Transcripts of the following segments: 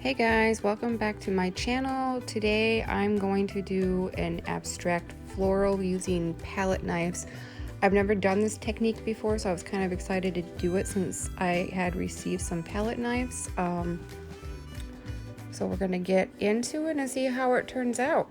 Hey guys, welcome back to my channel. Today I'm going to do an abstract floral using palette knives. I've never done this technique before, so I was kind of excited to do it since I had received some palette knives. So we're going to get into it and see how it turns out.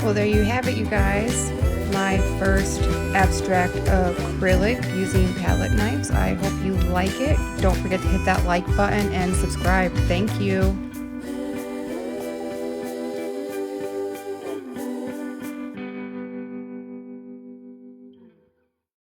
Well, there you have it, you guys. My first abstract acrylic using palette knives. I hope you like it. Don't forget to hit that like button and subscribe. Thank you.